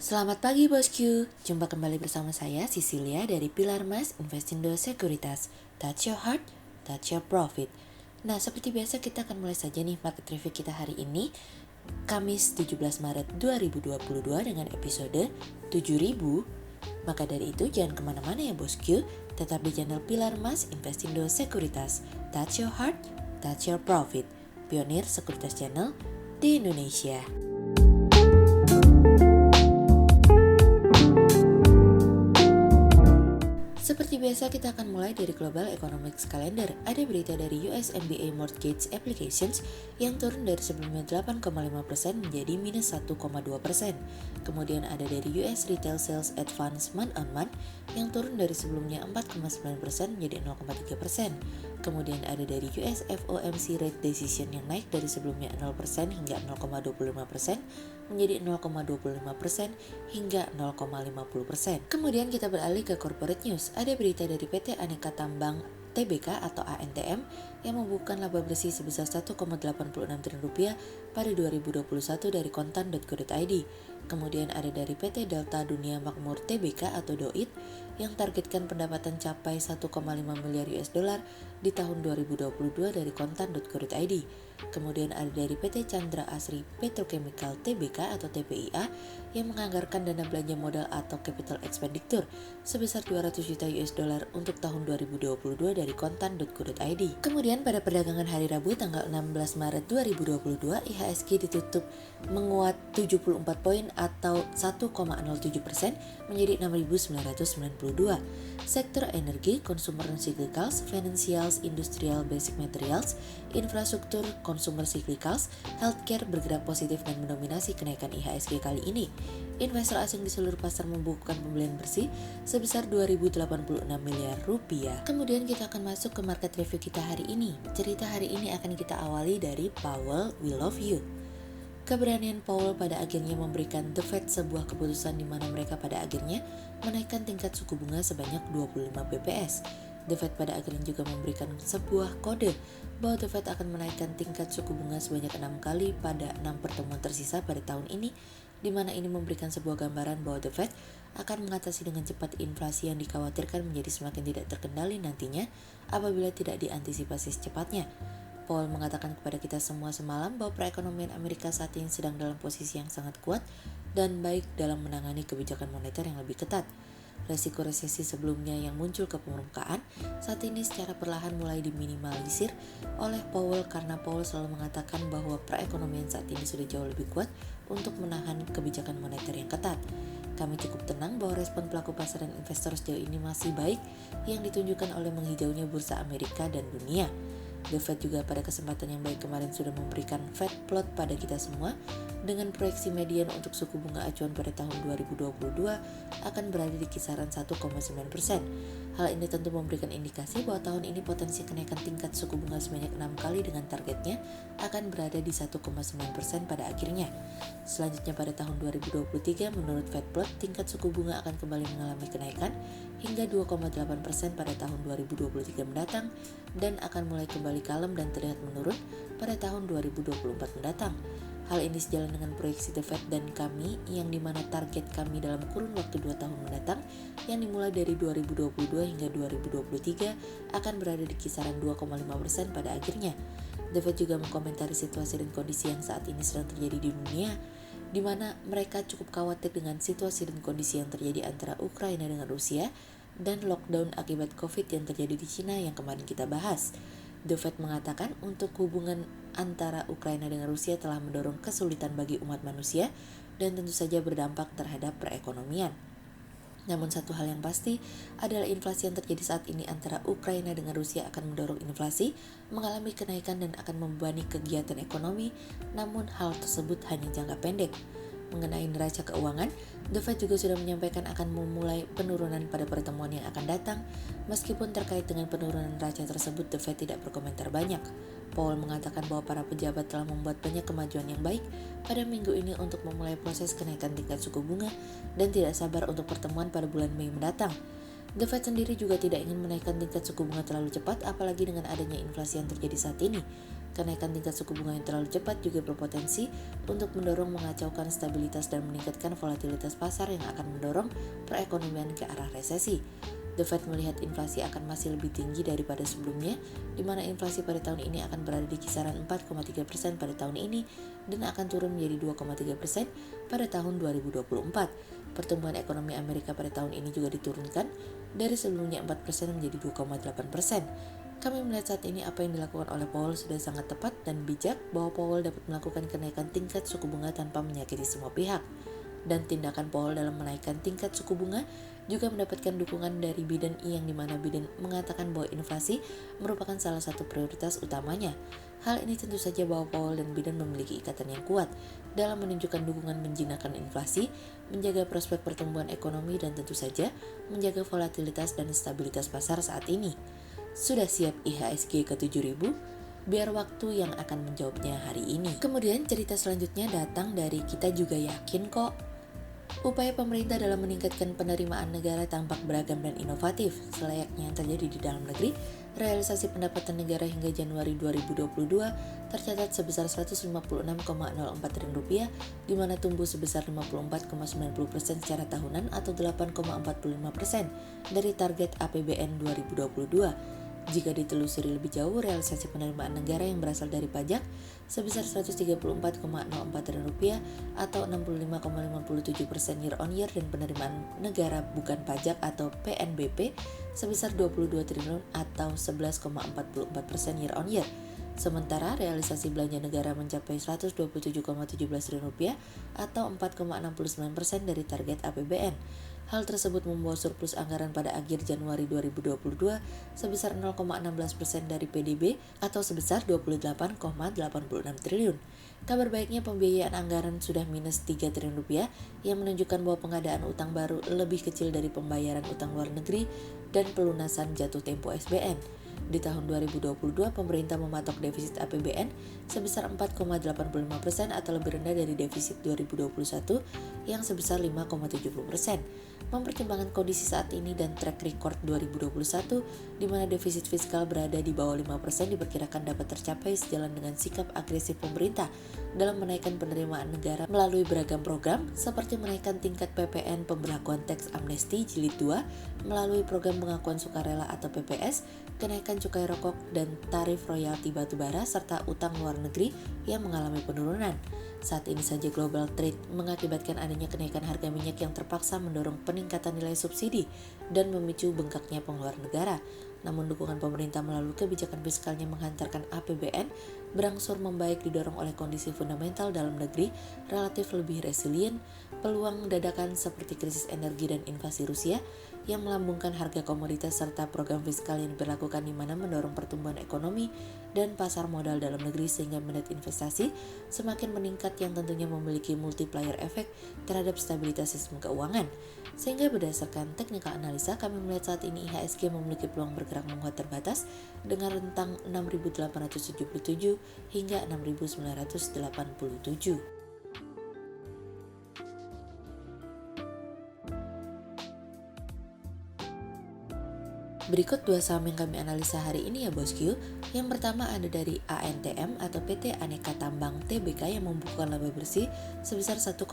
Selamat pagi bosku, jumpa kembali bersama saya Cecilia dari Pilar Mas Investindo Sekuritas. Touch your heart, touch your profit. Nah, seperti biasa kita akan mulai saja nih market review kita hari ini, Kamis 17 Maret 2022 dengan episode 7000. Maka dari itu jangan kemana-mana ya bosku, tetap di channel Pilar Mas Investindo Sekuritas. Touch your heart, touch your profit. Pionir sekuritas channel di Indonesia. Seperti biasa kita akan mulai dari Global Economics Calendar. Ada berita dari US MBA Mortgage Applications yang turun dari sebelumnya 8,5% menjadi minus 1,2%. Kemudian ada dari US Retail Sales Advance month on month yang turun dari sebelumnya 4,9% menjadi 0,3%. Kemudian ada dari US FOMC Rate Decision yang naik dari sebelumnya 0% hingga 0,25% menjadi 0,25% hingga 0,50%. Kemudian kita beralih ke corporate news. Ada berita dari PT Aneka Tambang TBK atau ANTM yang membukukan laba bersih sebesar 1,86 triliun rupiah pada 2021 dari kontan.co.id. Kemudian ada dari PT Delta Dunia Makmur TBK atau DOIT yang targetkan pendapatan capai 1,5 miliar US dollar di tahun 2022 dari kontan.co.id. Kemudian ada dari PT Chandra Asri Petrochemical TBK atau TPIA yang menganggarkan dana belanja modal atau capital expenditure sebesar 200 juta US dollar untuk tahun 2022 dari kontan.co.id. Kemudian pada perdagangan hari Rabu tanggal 16 Maret 2022, IHSG ditutup menguat 74 poin atau 1,07% menjadi 6.992. Sektor energi, consumer cyclicals, financials, industrial basic materials, infrastruktur, consumer cyclicals, healthcare bergerak positif dan mendominasi kenaikan IHSG kali ini. Investor asing di seluruh pasar membukukan pembelian bersih sebesar 2.086 miliar rupiah. Kemudian kita akan masuk ke market review kita hari ini. Cerita hari ini akan kita awali dari Powell, We Love You. Keberanian Powell pada akhirnya memberikan The Fed sebuah keputusan di mana mereka pada akhirnya menaikkan tingkat suku bunga sebanyak 25 bps. The Fed pada akhirnya juga memberikan sebuah kode bahwa The Fed akan menaikkan tingkat suku bunga sebanyak 6 kali pada 6 pertemuan tersisa pada tahun ini, di mana ini memberikan sebuah gambaran bahwa The Fed akan mengatasi dengan cepat inflasi yang dikhawatirkan menjadi semakin tidak terkendali nantinya apabila tidak diantisipasi secepatnya. Powell mengatakan kepada kita semua semalam bahwa perekonomian Amerika saat ini sedang dalam posisi yang sangat kuat dan baik dalam menangani kebijakan moneter yang lebih ketat. Resiko resesi sebelumnya yang muncul ke permukaan saat ini secara perlahan mulai diminimalisir oleh Powell karena Powell selalu mengatakan bahwa perekonomian saat ini sudah jauh lebih kuat untuk menahan kebijakan moneter yang ketat. Kami cukup tenang bahwa respon pelaku pasar dan investor sejauh ini masih baik yang ditunjukkan oleh menghijaunya bursa Amerika dan dunia. The Fed juga pada kesempatan yang baik kemarin sudah memberikan Fed plot pada kita semua dengan proyeksi median untuk suku bunga acuan pada tahun 2022 akan berada di kisaran 1,9%. Hal ini tentu memberikan indikasi bahwa tahun ini potensi kenaikan tingkat suku bunga sebanyak 6 kali dengan targetnya akan berada di 1,9% pada akhirnya. Selanjutnya pada tahun 2023 menurut Fed plot tingkat suku bunga akan kembali mengalami kenaikan hingga 2,8% pada tahun 2023 mendatang dan akan mulai kembali kalem dan terlihat menurun pada tahun 2024 mendatang. Hal ini sejalan dengan proyeksi The Fed dan kami yang dimana target kami dalam kurun waktu 2 tahun mendatang yang dimulai dari 2022 hingga 2023 akan berada di kisaran 2,5% pada akhirnya. The Fed juga mengkomentari situasi dan kondisi yang saat ini sedang terjadi di dunia, di mana mereka cukup khawatir dengan situasi dan kondisi yang terjadi antara Ukraina dengan Rusia dan lockdown akibat COVID yang terjadi di Cina yang kemarin kita bahas. The Fed mengatakan untuk hubungan antara Ukraina dengan Rusia telah mendorong kesulitan bagi umat manusia dan tentu saja berdampak terhadap perekonomian. Namun satu hal yang pasti adalah inflasi yang terjadi saat ini antara Ukraina dengan Rusia akan mendorong inflasi mengalami kenaikan dan akan membebani kegiatan ekonomi, namun hal tersebut hanya jangka pendek. Mengenai neraca keuangan, The Fed juga sudah menyampaikan akan memulai penurunan pada pertemuan yang akan datang. Meskipun terkait dengan penurunan neraca tersebut, The Fed tidak berkomentar banyak. Powell mengatakan bahwa para pejabat telah membuat banyak kemajuan yang baik pada minggu ini untuk memulai proses kenaikan tingkat suku bunga dan tidak sabar untuk pertemuan pada bulan Mei mendatang. The Fed sendiri juga tidak ingin menaikkan tingkat suku bunga terlalu cepat, apalagi dengan adanya inflasi yang terjadi saat ini. Kenaikan tingkat suku bunga yang terlalu cepat juga berpotensi untuk mendorong mengacaukan stabilitas dan meningkatkan volatilitas pasar yang akan mendorong perekonomian ke arah resesi. The Fed melihat inflasi akan masih lebih tinggi daripada sebelumnya, di mana inflasi pada tahun ini akan berada di kisaran 4,3% pada tahun ini dan akan turun menjadi 2,3% pada tahun 2024. Pertumbuhan ekonomi Amerika pada tahun ini juga diturunkan dari sebelumnya 4% menjadi 2,8%. Kami melihat saat ini apa yang dilakukan oleh Powell sudah sangat tepat dan bijak, bahwa Powell dapat melakukan kenaikan tingkat suku bunga tanpa menyakiti semua pihak. Dan tindakan Powell dalam menaikkan tingkat suku bunga juga mendapatkan dukungan dari Biden, yang dimana Biden mengatakan bahwa inflasi merupakan salah satu prioritas utamanya. Hal ini tentu saja bahwa Powell dan Biden memiliki ikatan yang kuat dalam menunjukkan dukungan menjinakkan inflasi, menjaga prospek pertumbuhan ekonomi, dan tentu saja menjaga volatilitas dan stabilitas pasar saat ini. Sudah siap IHSG ke 7000? Biar waktu yang akan menjawabnya hari ini. Kemudian cerita selanjutnya datang dari Kita Juga Yakin Kok. Upaya pemerintah dalam meningkatkan penerimaan negara tampak beragam dan inovatif. Selayaknya yang terjadi di dalam negeri, realisasi pendapatan negara hingga Januari 2022 tercatat sebesar 156,04 triliun rupiah, di mana tumbuh sebesar 54,90% secara tahunan atau 8,45% dari target APBN 2022. Jika ditelusuri lebih jauh, realisasi penerimaan negara yang berasal dari pajak sebesar 134,04 triliun rupiah atau 65,57% year on year, dan penerimaan negara bukan pajak atau PNBP sebesar 22 triliun atau 11,44% year on year. Sementara realisasi belanja negara mencapai 127,17 triliun rupiah atau 4,69% dari target APBN. Hal tersebut membawa surplus anggaran pada akhir Januari 2022 sebesar 0,16% dari PDB atau sebesar 28,86 triliun. Kabar baiknya, pembiayaan anggaran sudah minus 3 triliun rupiah, yang menunjukkan bahwa pengadaan utang baru lebih kecil dari pembayaran utang luar negeri dan pelunasan jatuh tempo SBN. Di tahun 2022, pemerintah mematok defisit APBN sebesar 4,85% atau lebih rendah dari defisit 2021 yang sebesar 5,70%. Mempertimbangkan kondisi saat ini dan track record 2021, di mana defisit fiskal berada di bawah 5%, diperkirakan dapat tercapai sejalan dengan sikap agresif pemerintah dalam menaikkan penerimaan negara melalui beragam program, seperti menaikkan tingkat PPN, pemberlakuan teks amnesti jilid 2 melalui program pengakuan sukarela atau PPS, kenaikan cukai rokok dan tarif royalti batubara, serta utang luar negeri yang mengalami penurunan. Saat ini saja global trade mengakibatkan adanya kenaikan harga minyak yang terpaksa mendorong peningkatan nilai subsidi dan memicu bengkaknya pengeluaran negara. Namun dukungan pemerintah melalui kebijakan fiskalnya menghantarkan APBN berangsur membaik, didorong oleh kondisi fundamental dalam negeri relatif lebih resilien, peluang dadakan seperti krisis energi dan invasi Rusia yang melambungkan harga komoditas, serta program fiskal yang diberlakukan di mana mendorong pertumbuhan ekonomi dan pasar modal dalam negeri sehingga minat investasi semakin meningkat, yang tentunya memiliki multiplier efek terhadap stabilitas sistem keuangan. Sehingga berdasarkan teknikal analisa, kami melihat saat ini IHSG memiliki peluang bergerak menguat terbatas dengan rentang 6.877 hingga 6.987. Berikut dua saham yang kami analisa hari ini ya bosku. Yang pertama ada dari ANTM atau PT Aneka Tambang Tbk yang membukukan laba bersih sebesar 1,86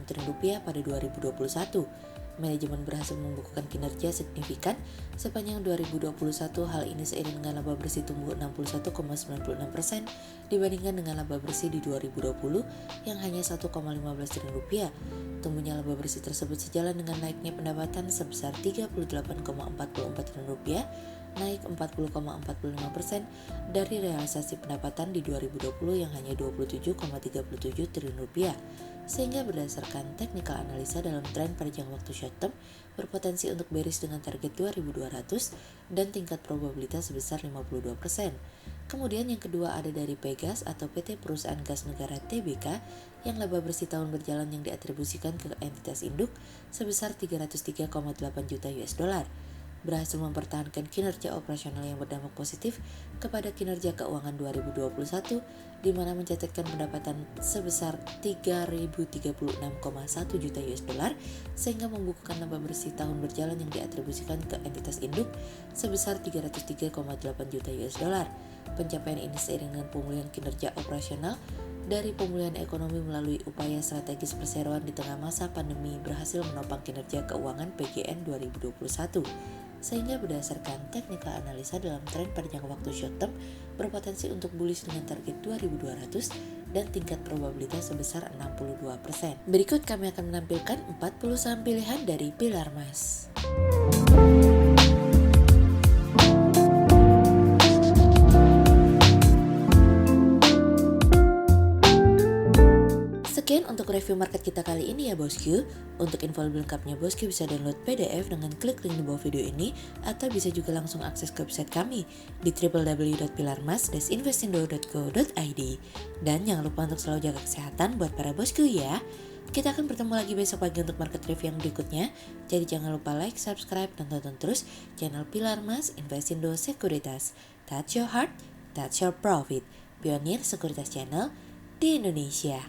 triliun rupiah pada 2021. Manajemen berhasil membukukan kinerja signifikan sepanjang 2021. Hal ini seiring dengan laba bersih tumbuh 61,96% dibandingkan dengan laba bersih di 2020 yang hanya 1,15 triliun rupiah. Tumbuhnya laba bersih tersebut sejalan dengan naiknya pendapatan sebesar 38,44 triliun rupiah, naik 40,45% dari realisasi pendapatan di 2020 yang hanya 27,37 triliun rupiah. Sehingga berdasarkan teknikal analisa dalam tren pada jangka waktu short term berpotensi untuk bearish dengan target 2200 dan tingkat probabilitas sebesar 52%. Kemudian yang kedua ada dari Pegas atau PT Perusahaan Gas Negara Tbk yang laba bersih tahun berjalan yang diatribusikan ke entitas induk sebesar 303,8 juta US dollar. berhasil mempertahankan kinerja operasional yang berdampak positif kepada kinerja keuangan 2021, di mana mencatatkan pendapatan sebesar 3.036,1 juta US dollar, sehingga membukukan laba bersih tahun berjalan yang diatribusikan ke entitas induk sebesar 303,8 juta US dollar. Pencapaian ini seiring dengan pemulihan kinerja operasional dari pemulihan ekonomi melalui upaya strategis perseroan di tengah masa pandemi berhasil menopang kinerja keuangan PGN 2021. Sehingga berdasarkan technical analisa dalam tren pada jangka waktu short term berpotensi untuk bullish dengan target 2200 dan tingkat probabilitas sebesar 62%. Berikut kami akan menampilkan 40 saham pilihan dari Pilar Mas. Sekian untuk review market kita kali ini ya bosku. Untuk info lebih lengkapnya bosku bisa download PDF dengan klik link di bawah video ini, atau bisa juga langsung akses ke website kami di www.pilarmas-investindo.co.id. Dan jangan lupa untuk selalu jaga kesehatan buat para bosku ya. Kita akan bertemu lagi besok pagi untuk market review yang berikutnya. Jadi jangan lupa like, subscribe, dan tonton terus channel Pilar Mas Investindo Sekuritas. Touch your heart, touch your profit. Pionir Sekuritas Channel di Indonesia.